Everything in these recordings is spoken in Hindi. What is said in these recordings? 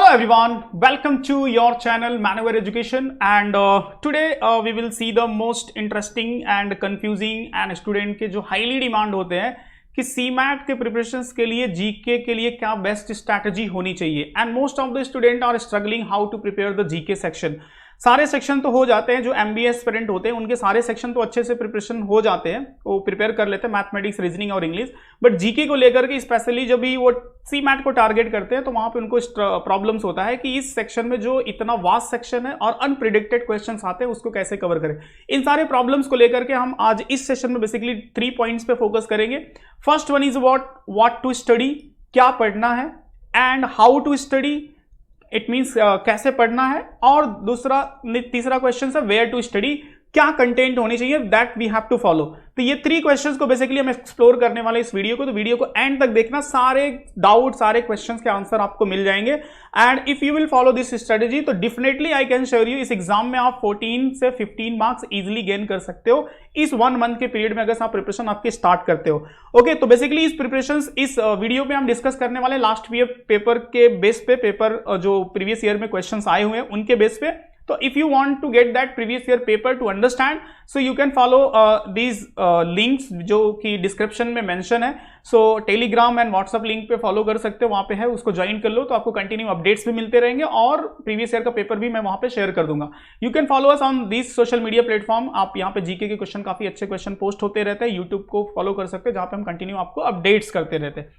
everyone, welcome to your channel Maneuver Education, and today we will see the most interesting and confusing and student के जो highly demand होते हैं कि CMAT के preparations के लिए GK के लिए क्या best strategy होनी चाहिए, and most of the student are struggling how to prepare the GK section। सारे सेक्शन तो हो जाते हैं, जो MBA एस्पिरेंट होते हैं उनके सारे सेक्शन तो अच्छे से प्रिपरेशन हो जाते हैं, वो प्रिपेयर कर लेते हैं मैथमेटिक्स, रीजनिंग और इंग्लिश। बट जीके को लेकर के स्पेशली जब भी वो सीमैट को टारगेट करते हैं तो वहां पे उनको प्रॉब्लम्स होता है कि इस सेक्शन में जो इतना वास्ट सेक्शन है और अनप्रिडिक्टेड क्वेश्चंस आते हैं उसको कैसे कवर करें। इन सारे प्रॉब्लम्स को लेकर के हम आज इस सेशन में बेसिकली 3 पॉइंट्स पे फोकस करेंगे। First one is what to study, क्या पढ़ना है, and how to study, it means कैसे पढ़ना है, और तीसरा क्वेश्चन है वेयर टू स्टडी, क्या कंटेंट होनी चाहिए, that we have to follow. तो ये 3 क्वेश्चंस को बेसिकली हम एक्सप्लोर करने वाले इस वीडियो को, तो वीडियो को एंड तक देखना, सारे डाउट सारे क्वेश्चंस के आंसर आपको मिल जाएंगे। And if you will follow this strategy तो definitely I can sure you इस एग्जाम में आप 14 से 15 मार्क्स इजीली गेन कर सकते हो इस 1 मंथ के पीरियड में, अगर आप प्रिपरेशन आपके स्टार्ट करते हो। ओके, तो बेसिकली इस प्रिपरेशन इस वीडियो में हम डिस्कस करने वाले लास्ट ईयर पेपर के बेस पे, पेपर जो प्रीवियस ईयर में क्वेश्चन आए हुए हैं उनके बेस पे। तो if you want to get that previous year paper to understand, so you can follow these links जो कि डिस्क्रिप्शन में मेंशन है। सो टेलीग्राम एंड व्हाट्सएप लिंक पे फॉलो कर सकते हो, वहां पे है, उसको ज्वाइन कर लो तो आपको कंटिन्यू अपडेट्स भी मिलते रहेंगे और प्रीवियस ईयर का पेपर भी मैं वहां पे शेयर कर दूंगा। You can follow us on this social media platform. आप यहाँ पे जीके के क्वेश्चन, काफी अच्छे क्वेश्चन पोस्ट होते रहते हैं, यूट्यूब को फॉलो कर सकते हैं जहां पे हम कंटिन्यू आपको अपडेट्स करते रहते हैं।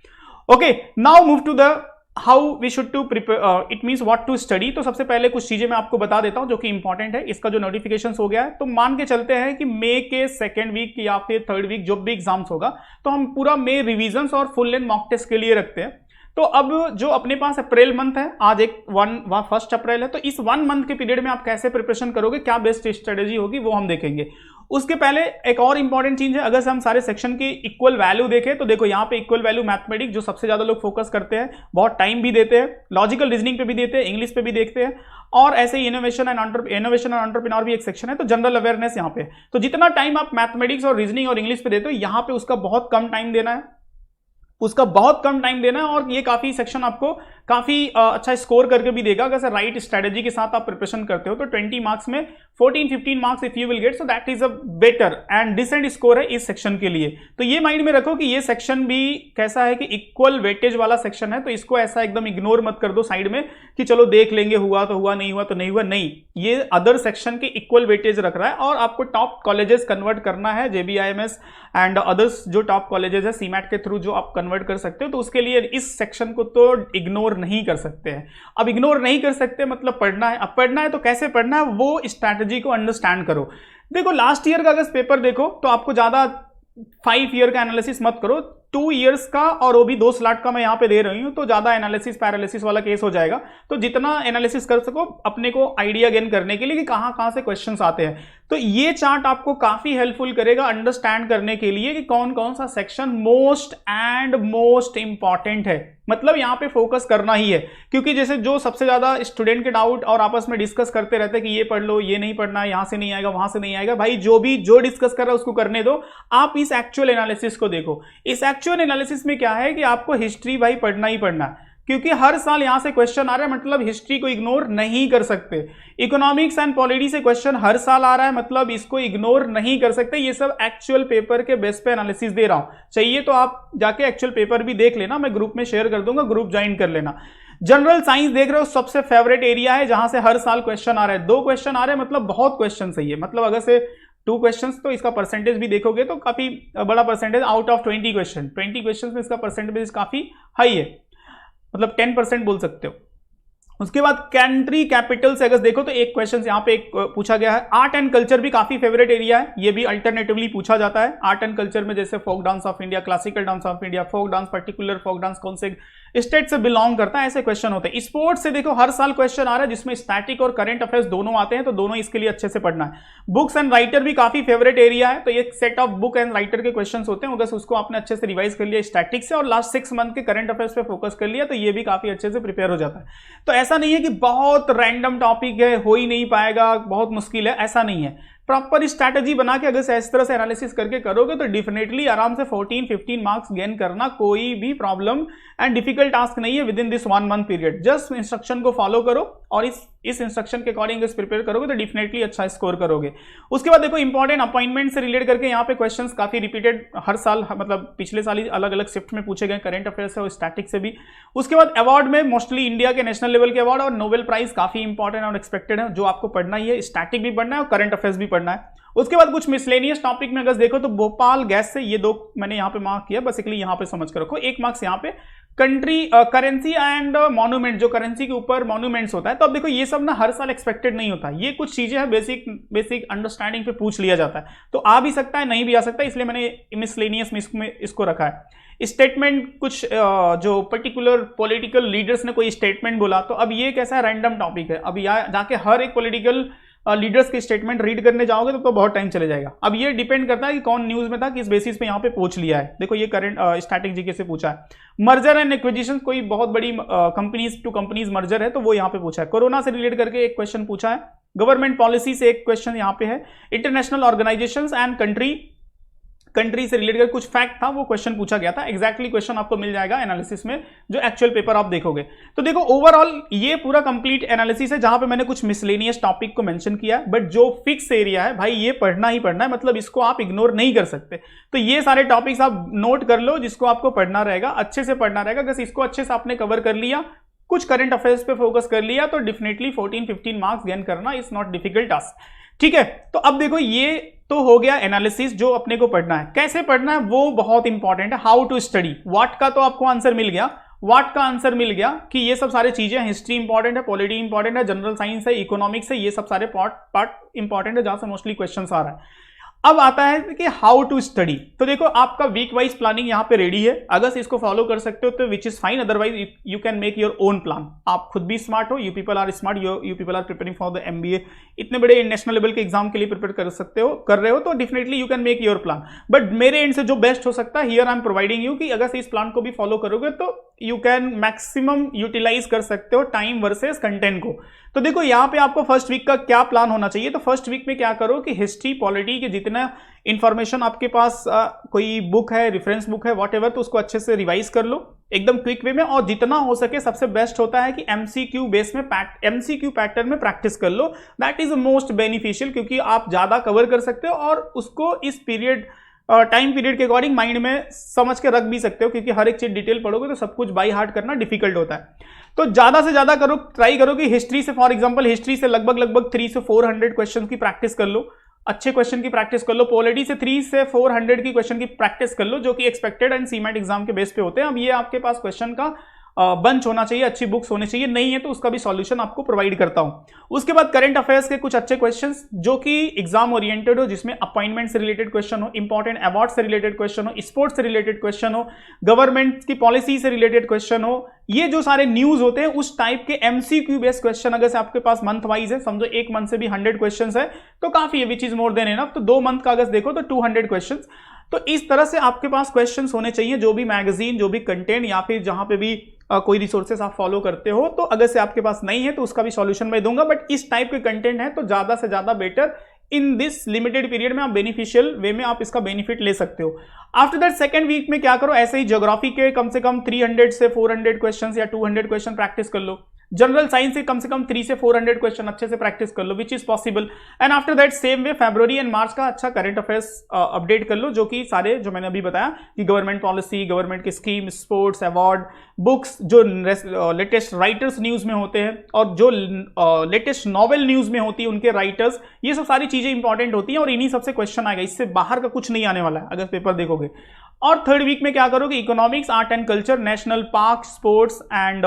Okay, now move to the how we should to prepare, it means what to study. तो सबसे पहले कुछ चीजें मैं आपको बता देता हूं जो कि इंपॉर्टेंट है। इसका जो नोटिफिकेशन हो गया है, तो मान के चलते हैं कि मई के 2nd वीक या फिर 3rd वीक जो भी एग्जाम्स होगा, तो हम पूरा मई रिविजन्स और फुल लेंथ मॉक टेस्ट के लिए रखते हैं। तो अब जो अपने पास अप्रैल मंथ है, आज 1 अप्रैल है, तो इस 1 मंथ के पीरियड में आप कैसे प्रिपरेशन करोगे, क्या बेस्ट स्ट्रेटेजी होगी, वो हम देखेंगे। उसके पहले एक और इंपॉर्टेंट चीज है, अगर हम सारे सेक्शन की इक्वल वैल्यू देखें तो देखो यहाँ पे इक्वल वैल्यू मैथमेटिक्स जो सबसे ज्यादा लोग फोकस करते हैं, बहुत टाइम भी देते हैं, लॉजिकल रीजनिंग पे भी देते हैं, इंग्लिश पे भी देखते हैं, और ऐसे ही इनोवेशन एंड एंटरप्रेन्योर भी एक सेक्शन है। तो जनरल अवेयरनेस यहाँ पे, तो जितना टाइम आप मैथमेटिक्स और रीजनिंग और इंग्लिश पे देते हो, यहाँ पे उसका बहुत कम टाइम देना है, और ये काफी सेक्शन आपको काफी अच्छा स्कोर करके भी देगा अगर राइट स्ट्रेटेजी के साथ आप प्रिपरेशन करते हो। तो 20 मार्क्स में 14-15 marks if you will get, so that is a better and decent score है इस सेक्शन के लिए। तो ये माइंड में रखो कि ये सेक्शन भी कैसा है कि इक्वल वेटेज वाला सेक्शन है, तो इसको ऐसा एकदम इग्नोर मत कर दो साइड में कि चलो देख लेंगे, हुआ तो हुआ, नहीं हुआ तो नहीं हुआ। नहीं, ये अदर सेक्शन के इक्वल वेटेज रख रहा है और आपको टॉप कॉलेजेस कन्वर्ट करना है, JBIMS एंड अदर्स जो टॉप कॉलेजेस है सीमैट के थ्रू जो आप कन्वर्ट कर सकते हो। तो उसके लिए इस सेक्शन को तो इग्नोर नहीं कर सकते हैं। अब इग्नोर नहीं कर सकते मतलब पढ़ना है। अब पढ़ना है तो कैसे पढ़ना है, वो स्ट्रैटेजी को अंडरस्टैंड करो। देखो लास्ट ईयर का अगर पेपर देखो तो आपको ज्यादा 5 ईयर का एनालिसिस मत करो, 2 इयर्स का, और वो भी 2 स्लॉट का मैं यहां पे दे रही हूं, तो ज्यादा एनालिसिस पैरालिसिस वाला केस हो जाएगा। तो जितना एनालिसिस कर सको अपने को आइडिया गेन करने के लिए कि कहां से क्वेश्चंस आते हैं, तो ये चार्ट आपको काफी हेल्पफुल करेगा अंडरस्टैंड करने के लिए कि कौन कौन सा सेक्शन मोस्ट इंपॉर्टेंट है। मतलब यहां पे फोकस करना ही है, क्योंकि जैसे जो सबसे ज्यादा स्टूडेंट के डाउट और आपस में डिस्कस करते रहते हैं कि ये पढ़ लो, ये नहीं पढ़ना, यहां से नहीं आएगा, वहां से नहीं आएगा। भाई जो डिस्कस कर रहा है उसको करने दो, आप इस एक्चुअल एनालिसिस को देखो। इस एक्चुअल एनालिसिस में क्या है कि आपको हिस्ट्री भाई पढ़ना ही पढ़ना है, क्योंकि हर साल यहां से क्वेश्चन आ रहा है, मतलब हिस्ट्री को इग्नोर नहीं कर सकते। इकोनॉमिक्स एंड पॉलिटी से क्वेश्चन हर साल आ रहा है, मतलब इसको इग्नोर नहीं कर सकते। ये सब एक्चुअल पेपर के बेस पे एनालिसिस दे रहा हूं, चाहिए तो आप जाके एक्चुअल पेपर भी देख लेना, मैं ग्रुप में शेयर कर दूंगा, ग्रुप ज्वाइन कर लेना। जनरल साइंस देख रहे हो, सबसे फेवरेट एरिया है जहां से हर साल क्वेश्चन आ रहा है। 2 क्वेश्चन आ रहे हैं, मतलब बहुत क्वेश्चन सही है। मतलब अगर से 2 क्वेश्चंस, तो इसका परसेंटेज भी देखोगे तो काफी बड़ा परसेंटेज, आउट ऑफ 20 क्वेश्चन में इसका परसेंटेज काफी हाई है, मतलब 10% बोल सकते हो। उसके बाद कंट्री कैपिटल से अगर देखो तो एक क्वेश्चन यहाँ पे एक पूछा गया है। आर्ट एंड कल्चर भी काफी फेवरेट एरिया है, ये भी अल्टरनेटिवली पूछा जाता है। आर्ट एंड कल्चर में जैसे folk dance of India, classical dance of India, folk dance, particular folk dance कौन से स्टेट से बिलोंग करता है, ऐसे क्वेश्चन होते हैं। स्पोर्ट्स से देखो हर साल क्वेश्चन आ रहा है जिसमें स्टैटिक और करंट अफेयर्स दोनों आते हैं, तो दोनों इसके लिए अच्छे से पढ़ना है। बुक्स एंड राइटर भी काफी फेवरेट एरिया है, तो एक set of book and writer के क्वेश्चन होते हैं, अगर उसको आपने अच्छे से रिवाइज कर लिया स्टैटिक से और लास्ट 6 मंथ के करंट अफेयर्स पे फोकस कर लिया, तो ये भी काफी अच्छे से प्रिपेयर हो जाता है। तो ऐसा नहीं है कि बहुत रैंडम टॉपिक है, हो ही नहीं पाएगा, बहुत मुश्किल है, ऐसा नहीं है। प्रॉपर स्ट्रैटेजी बना के अगर इस तरह से एनालिसिस करके करोगे तो डेफिनेटली आराम से 14-15 मार्क्स गेन करना कोई भी प्रॉब्लम एंड डिफिकल्ट टास्क नहीं है with in this 1 month period. Just instruction को फॉलो करो और इस इंस्ट्रक्शन के अकॉर्डिंग प्रिपेयर करोगे तो डेफिनेटली अच्छा स्कोर करोगे। उसके बाद देखो इंपॉर्टेंट अपॉइंटमेंट से रिलेट करके यहाँ पे क्वेश्चंस काफी रिपीटेड हर साल, मतलब पिछले साल ही अलग अलग शिफ्ट में पूछे गए, करंट अफेयर से और स्टैटिक से भी। उसके बाद अवार्ड में मोस्टली इंडिया के नेशनल लेवल के अवार्ड और नोबेल प्राइज काफी इंपॉर्टेंट और एक्सपेक्टेड है, जो आपको पढ़ना ही है, स्टैटिक भी पढ़ना है और करंट अफेयर्स भी पढ़ना है। उसके बाद कुछ मिसलेनियस टॉपिक में अगर देखो तो भोपाल गैस से, ये 2 मैंने यहाँ पे मार्क किया, बेसिकली यहाँ पे समझ कर रखो। 1 मार्क्स यहाँ पे कंट्री करेंसी एंड मॉन्यूमेंट, जो करेंसी के ऊपर मॉन्यूमेंट्स होता है। तो अब देखो ये सब ना हर साल एक्सपेक्टेड नहीं होता, ये कुछ चीजें हैं बेसिक अंडरस्टैंडिंग पे पूछ लिया जाता है, तो आ भी सकता है नहीं भी आ सकता है, इसलिए मैंने मिसलेनियस में इसको रखा है। स्टेटमेंट, कुछ जो पर्टिकुलर पॉलिटिकल लीडर्स ने कोई स्टेटमेंट बोला, तो अब ये कैसा रैंडम टॉपिक है, अब यहाँ जाके हर एक पॉलिटिकल लीडर्स के स्टेटमेंट रीड करने जाओगे तो बहुत टाइम चले जाएगा। अब ये डिपेंड करता है कि कौन न्यूज में था, किस बेसिस पे यहाँ पे पूछ लिया है। देखो ये करंट स्टैटिक जीके से पूछा है। मर्जर एंड एक्विजिशन, कोई बहुत बड़ी कंपनीज टू कंपनीज मर्जर है तो वो यहाँ पे पूछा है। कोरोना से रिलेट करके एक क्वेश्चन पूछा है। गवर्नमेंट पॉलिसी से एक क्वेश्चन यहाँ पे है। इंटरनेशनल ऑर्गेनाइजेशंस एंड कंट्री से रिलेटेड कुछ फैक्ट था, वो क्वेश्चन पूछा गया था। एग्जैक्टली क्वेश्चन आपको मिल जाएगा एनालिसिस में, जो एक्चुअल पेपर आप देखोगे। तो देखो ओवरऑल ये पूरा कंप्लीट एनालिसिस है, जहां पे मैंने कुछ मिसलेनियस टॉपिक को मेंशन किया है, बट जो फिक्स एरिया है भाई ये पढ़ना ही पढ़ना है, मतलब इसको आप इग्नोर नहीं कर सकते। तो ये सारे टॉपिक्स आप नोट कर लो जिसको आपको पढ़ना रहेगा, अच्छे से पढ़ना रहेगा। अगर इसको अच्छे से आपने कवर कर लिया, कुछ करंट अफेयर्स पे फोकस कर लिया, तो डेफिनेटली 14-15 मार्क्स गेन करना इज नॉट डिफिकल्ट टास्क। ठीक है, तो अब देखो ये तो हो गया एनालिसिस जो अपने को पढ़ना है। कैसे पढ़ना है वो बहुत इंपॉर्टेंट है। हाउ टू स्टडी, व्हाट का तो आपको आंसर मिल गया, व्हाट का आंसर मिल गया कि ये सब सारी चीजें, हिस्ट्री इंपॉर्टेंट है, पॉलिटी इंपॉर्टेंट है, जनरल साइंस है, इकोनॉमिक्स है, ये सब सारे पार्ट इंपॉर्टेंट है जहां से मोस्टली क्वेश्चन आ रहा है। अब आता है कि हाउ टू स्टडी। तो देखो आपका वीक वाइज प्लानिंग यहाँ पे रेडी है, अगर इसको फॉलो कर सकते हो तो which is fine, otherwise you can make your own plan. आप खुद भी स्मार्ट हो, you people are smart, you people are preparing for the MBA, इतने बड़े नेशनल लेवल के एग्जाम के लिए प्रिपेयर कर रहे हो तो definitely you can make your plan. But मेरे एंड से जो बेस्ट हो सकता है here I am providing you कि अगर इस प्लान को भी फॉलो करोगे तो यू कैन मैक्सिमम यूटिलाइज कर सकते हो टाइम वर्सेस कंटेंट को। तो देखो यहाँ पे आपको फर्स्ट वीक का क्या प्लान होना चाहिए। तो फर्स्ट वीक में क्या करो कि हिस्ट्री पॉलिटी के जितना इंफॉर्मेशन आपके पास कोई बुक है, रेफरेंस बुक है, व्हाटएवर, तो उसको अच्छे से रिवाइज कर लो एकदम क्विक वे में, और जितना हो सके सबसे बेस्ट होता है कि एमसीक्यू बेस में एमसीक्यू पैटर्न में प्रैक्टिस कर लो। दैट इज मोस्ट बेनिफिशियल, क्योंकि आप ज्यादा कवर कर सकते हो और उसको इस पीरियड टाइम पीरियड के अकॉर्डिंग माइंड में समझ के रख भी सकते हो, क्योंकि हर एक चीज डिटेल पढ़ोगे तो सब कुछ बाई हार्ट करना डिफिकल्ट होता है। तो ज्यादा से ज्यादा करो, ट्राई करो कि हिस्ट्री से, फॉर एग्जांपल हिस्ट्री से लगभग 300 से 400 क्वेश्चन की प्रैक्टिस कर लो, अच्छे क्वेश्चन की प्रैक्टिस कर लो। पॉलिटी से 300 से 400 की क्वेश्चन की प्रैक्टिस कर लो, जो कि एक्सपेक्टेड एंड सीमेट एग्जाम के बेस पे होते हैं। अब ये आपके पास क्वेश्चन का बंच होना चाहिए, अच्छी बुक्स होनी चाहिए, नहीं है तो उसका भी सॉल्यूशन आपको प्रोवाइड करता हूं। उसके बाद करंट अफेयर्स के कुछ अच्छे क्वेश्चंस जो कि एग्जाम ओरिएंटेड हो, जिसमें अपॉइंटमेंट से रिलेटेड क्वेश्चन हो, इंपॉर्टेंट अवार्ड से रिलेटेड क्वेश्चन हो, स्पोर्ट्स से रिलेटेड क्वेश्चन हो, गवर्नमेंट की पॉलिसी से रिलेटेड क्वेश्चन हो, ये जो सारे न्यूज होते हैं उस टाइप के एमसीक्यू बेस्ड क्वेश्चन अगर से आपके पास मंथ वाइज है, समझो एक मंथ से भी 100 क्वेश्चन है तो काफी है, which is more than enough. तो 2 मंथ का अगर देखो तो 200 क्वेश्चन। तो इस तरह से आपके पास क्वेश्चंस होने चाहिए, जो भी मैगजीन, जो भी कंटेंट या फिर जहां पे भी कोई रिसोर्सेस आप फॉलो करते हो, तो अगर से आपके पास नहीं है तो उसका भी सॉल्यूशन मैं दूंगा। बट इस टाइप के कंटेंट है तो ज्यादा से ज्यादा better in this limited period में आप बेनिफिशियल वे में आप इसका बेनिफिट ले सकते हो। आफ्टर दैट सेकंड वीक में क्या करो, ऐसे ही ज्योग्राफी के कम से कम 300 से 400 क्वेश्चंस या 200 क्वेश्चन प्रैक्टिस कर लो। जनरल साइंस से कम 300 से 400 क्वेश्चन अच्छे से प्रैक्टिस कर लो, which is possible. And after that same way फरवरी एंड मार्च का अच्छा करंट अफेयर्स अपडेट कर लो, जो कि सारे जो मैंने अभी बताया कि गवर्नमेंट पॉलिसी, गवर्नमेंट की स्कीम, स्पोर्ट्स, अवार्ड, बुक्स, जो लेटेस्ट राइटर्स न्यूज में होते हैं और जो लेटेस्ट नॉवेल न्यूज में होती है उनके राइटर्स, ये सब सारी चीजें इंपॉर्टेंट होती हैं और इन्हीं सबसे क्वेश्चन आएगा, इससे बाहर का कुछ नहीं आने वाला है अगर पेपर देखोगे। और थर्ड वीक में क्या करोगे, economics, art and culture, national park, sports and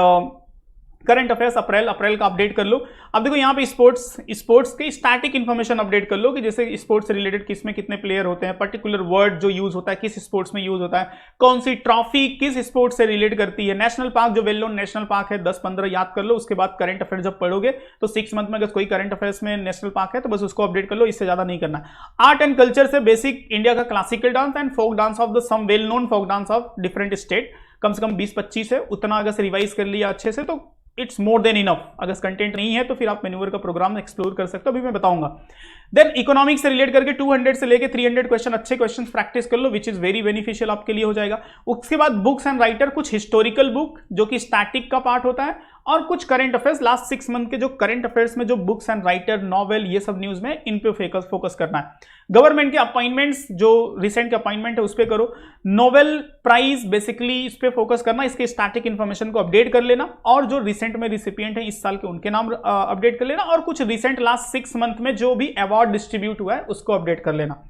current affairs अप्रैल का अपडेट कर लो। अब देखो यहाँ पे स्पोर्ट्स के स्टैटिक इन्फॉर्मेशन अपडेट कर लो कि जैसे स्पोर्ट्स से रिलेटेड किस में कितने प्लेयर होते हैं, पर्टिकुलर वर्ड जो यूज होता है किस स्पोर्ट्स में यूज होता है, कौन सी ट्रॉफी किस स्पोर्ट्स से रिलेट करती है, नेशनल पार्क जो वेल नोन नेशनल पार्क है 10-15 याद कर लो। उसके बाद करंट अफेयर जब पढ़ोगे तो 6 मंथ में अगर कोई करंट अफेयर्स में नेशनल पार्क है तो बस उसको अपडेट कर लो, इससे ज्यादा नहीं करना। आर्ट एंड कल्चर से बेसिक इंडिया का classical dance and folk dance of the some well known folk dance of different state, कम से कम 20-25 है, उतना अगर से रिवाइज कर लिया अच्छे से तो इट्स मोर देन इनफ। अगर कंटेंट नहीं है तो फिर आप मैन्यूवर का प्रोग्राम एक्सप्लोर कर सकते हो, अभी मैं बताऊंगा। देन इकोनॉमिक्स से रिलेट करके 200 से लेके 300 क्वेश्चन, अच्छे क्वेश्चन प्रैक्टिस कर लो, विच इज वेरी बेनिफिशियल आपके लिए हो जाएगा। उसके बाद बुक्स एंड राइटर, कुछ हिस्टोरिकल बुक जो कि स्टैटिक का पार्ट होता है, और कुछ करंट अफेयर्स, लास्ट 6 मंथ के जो करंट अफेयर्स में जो बुक्स एंड राइटर, नॉवेल, ये सब न्यूज में इन पे फोकस करना है। गवर्नमेंट के अपॉइंटमेंट्स, जो रिसेंट के अपॉइंटमेंट है उस पे करो। नोबेल प्राइज बेसिकली इस पे फोकस करना, इसके स्टैटिक इंफॉर्मेशन को अपडेट कर लेना, और जो रिसेंट में रिसिपिएंट है इस साल के उनके नाम अपडेट कर लेना, और कुछ रिसेंट लास्ट 6 मंथ में जो भी अवार्ड डिस्ट्रीब्यूट हुआ है उसको अपडेट कर लेना।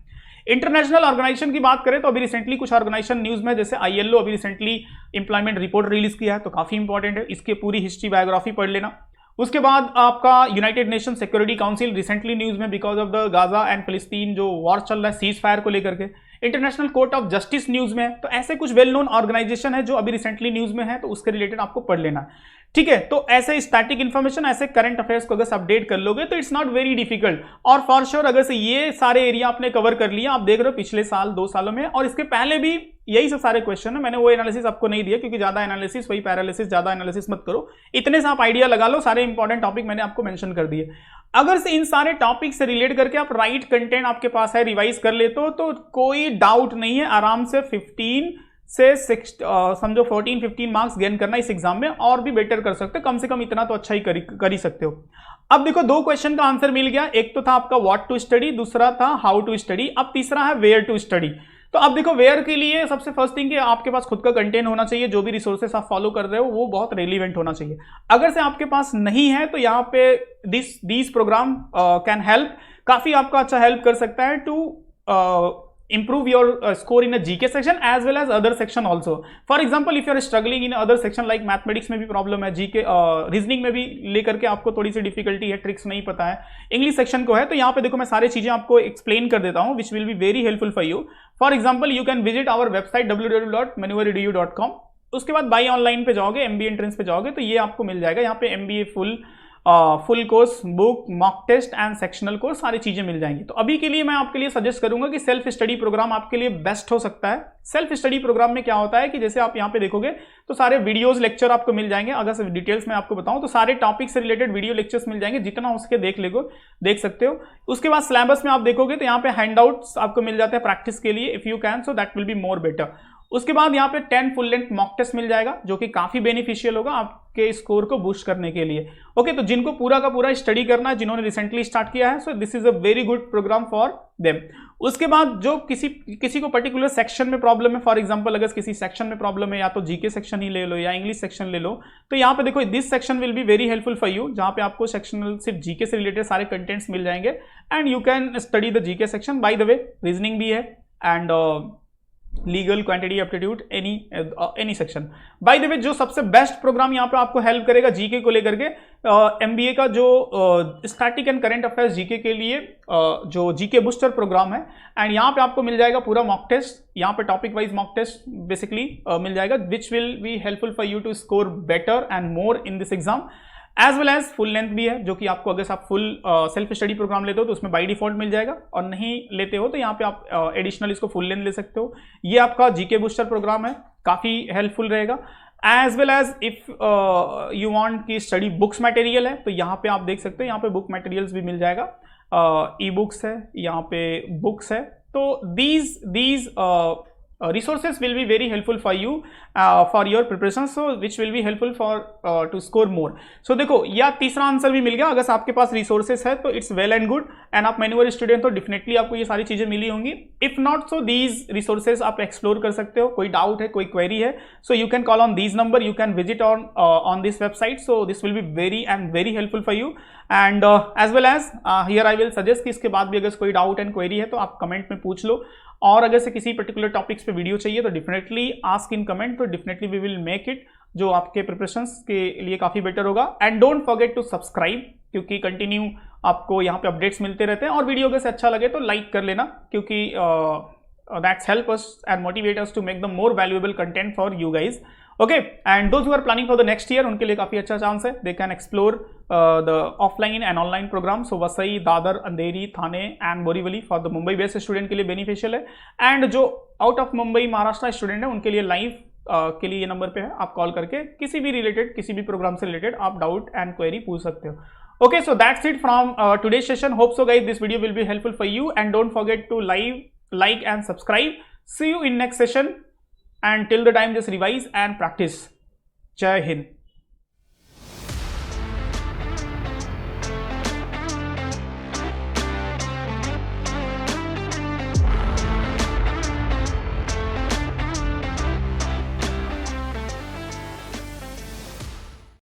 इंटरनेशनल ऑर्गेनाइजेशन की बात करें तो अभी रिसेंटली कुछ ऑर्गेनाइजेशन न्यूज में, जैसे ILO अभी रिसेंटली एम्प्लॉयमेंट रिपोर्ट रिलीज किया है, तो काफी इंपॉर्टेंट है, इसकी पूरी हिस्ट्री बायोग्राफी पढ़ लेना। उसके बाद आपका United Nation Security Council recently news में, because of the Gaza and फिलिस्तीन जो वॉर चल रहा है सीज फायर को लेकर के। International court of justice news में है, तो ऐसे कुछ वेल नोन ऑर्गेनाइजेशन है जो अभी रिसेंटली न्यूज में है, तो उसके रिलेटेड आपको पढ़ लेना है, ठीक है। तो ऐसे स्टैटिक इंफॉर्मेशन, ऐसे करंट अफेयर्स को अगर अपडेट कर लोगे तो इट्स नॉट वेरी डिफिकल्ट, और फॉर श्योर अगर से ये सारे एरिया आपने कवर कर लिया, आप देख रहे हो पिछले साल 2 सालों में, और इसके पहले भी यही सब सारे क्वेश्चन है। मैंने वो एनालिसिस आपको नहीं दिया क्योंकि ज्यादा एनालिसिस वही पैरालिसिस, ज्यादा एनालिसिस मत करो, इतने से आप आइडिया लगा लो, सारे इंपॉर्टेंट टॉपिक मैंने आपको मेंशन कर दिए। अगर से इन सारे टॉपिक से रिलेट करके आप राइट कंटेंट आपके पास है, रिवाइज कर लेते हो, तो कोई डाउट नहीं है, आराम से 15 से 6 समझो 14-15 मार्क्स गेन करना इस एग्जाम में, और भी बेटर कर सकते हो, कम से कम इतना तो अच्छा ही कर ही सकते हो। अब देखो 2 क्वेश्चन का आंसर मिल गया, एक तो था आपका व्हाट टू स्टडी, दूसरा था हाउ टू स्टडी, अब तीसरा है वेयर टू स्टडी। तो अब देखो वेयर के लिए सबसे फर्स्ट थिंग कि आपके पास खुद का कंटेंट होना चाहिए, जो भी रिसोर्सेस आप फॉलो कर रहे हो वो बहुत रेलिवेंट होना चाहिए। अगर से आपके पास नहीं है तो यहाँ पे दिस प्रोग्राम कैन हेल्प, काफी आपका अच्छा हेल्प कर सकता है to improve your score in a GK section as well as other section also. For example, if you are struggling in other section like mathematics में भी प्रॉब्लम है, GK रीजनिंग में भी लेकर के आपको थोड़ी सी डिफिकल्टी है, ट्रिक्स नहीं पता है, इंग्लिश सेक्शन को है, तो यहाँ पे देखो मैं सारी चीजें आपको एक्सप्लेन कर देता हूँ, which will be very helpful for you. For example, you can visit our website www.manuvaredu.com। उसके बाद बाई ऑनलाइन पे जाओगे, MBA एंट्रेंस पे जाओगे, तो ये आपको मिल जाएगा, यहाँ पे MBA full course, book, mock test and sectional course, सारी चीजें मिल जाएंगी। तो अभी के लिए मैं आपके लिए सजेस्ट करूंगा कि सेल्फ स्टडी प्रोग्राम आपके लिए बेस्ट हो सकता है। सेल्फ स्टडी प्रोग्राम में क्या होता है कि जैसे आप यहाँ पे देखोगे तो सारे वीडियोस लेक्चर आपको मिल जाएंगे, अगर से डिटेल्स में आपको बताऊं तो सारे टॉपिक से रिलेटेड वीडियो लेक्चर्स मिल जाएंगे, जितना हो सके देख सकते हो। उसके बाद सिलेबस में आप देखोगे तो यहाँ पे हैंडआउट्स आपको मिल जाते हैं प्रैक्टिस के लिए, if you can, so that will be more better. उसके बाद यहाँ पे 10 फुल लेंथ मॉक टेस्ट मिल जाएगा, जो कि काफी बेनिफिशियल होगा आपके स्कोर को बूस्ट करने के लिए। ओके, तो जिनको पूरा का पूरा स्टडी करना है, जिन्होंने रिसेंटली स्टार्ट किया है, so this is a very good program for them. उसके बाद जो किसी को पर्टिकुलर सेक्शन में प्रॉब्लम है, फॉर एग्जांपल अगर किसी सेक्शन में प्रॉब्लम है, या तो जीके सेक्शन ही ले लो या इंग्लिश सेक्शन ले लो, तो यहाँ पे देखो this section will be very helpful for you, जहाँ पे आपको सेक्शनल सिर्फ जीके से रिलेटेड सारे कंटेंट्स मिल जाएंगे, and you can study the GK section. By the way reasoning भी है, and legal, quantity, aptitude, any section. By the way जो सबसे बेस्ट प्रोग्राम यहाँ पे आपको हेल्प करेगा जीके को लेकर के, MBA का जो static and current affairs GK के लिए जो जीके बूस्टर प्रोग्राम है, एंड यहाँ पे आपको मिल जाएगा पूरा मॉक टेस्ट, यहाँ पे topic wise mock test basically मिल जाएगा, which will be helpful for you to score better and more in this exam. As well as full length भी है, जो कि आपको अगर आप फुल सेल्फ स्टडी प्रोग्राम लेते हो तो उसमें बाय डिफॉल्ट मिल जाएगा, और नहीं लेते हो तो यहाँ पे आप एडिशनल इसको फुल लेंथ ले सकते हो। ये आपका जीके बूस्टर प्रोग्राम है, काफी हेल्पफुल रहेगा। As well as if you want की स्टडी बुक्स मटेरियल है, तो यहाँ पे आप देख सकते हो, यहाँ पे बुक मटेरियल्स भी मिल जाएगा, ई बुक्स है, यहाँ पे बुक्स है, तो these resources will be very helpful for you for your preparation, so which will be helpful for to score more. So देखो या तीसरा आंसर भी मिल गया, अगर आपके पास रिसोर्सेस है तो it's well and good, and आप मैन्युअल स्टूडेंट तो डेफिनेटली आपको ये सारी चीजें मिली होंगी। If not, so these resources आप एक्सप्लोर कर सकते हो, कोई डाउट है, कोई क्वेरी है, so you can call on these number, you can visit on this website, so this will be very and very helpful for you. And as well as here I will suggest कि इसके बाद भी अगर कोई डाउट एंड क्वेरी है तो आप कमेंट में पूछ लो, और अगर से किसी पर्टिकुलर टॉपिक्स पे वीडियो चाहिए तो डेफिनेटली आस्क इन कमेंट, तो definitely we will make it, जो आपके प्रिपरेशंस के लिए काफी बेटर होगा। And don't forget to subscribe, क्योंकि कंटिन्यू आपको यहाँ पे अपडेट्स मिलते रहते हैं, और वीडियो अगर से अच्छा लगे तो लाइक कर लेना, क्योंकि that's help us and motivate us to make the more valuable content for you guys. Okay, and those who are planning for the next year, उनके लिए काफी अच्छा चांस है, they can explore the offline and online program. So Vasai, Dadar, Andheri, Thane and Borivali for the Mumbai based student के लिए बेनिफिशियल है, एंड जो out of Mumbai Maharashtra student है उनके लिए लाइव के लिए ये नंबर पे है, आप कॉल करके किसी भी प्रोग्राम से रिलेटेड आप डाउट एंड क्वेरी पूछ सकते हो। Okay, so that's it from today's session. Hope so guys, this video will be helpful for you, and don't forget to like and subscribe. See you in next session, and till the time just revise and practice. Jai Hind.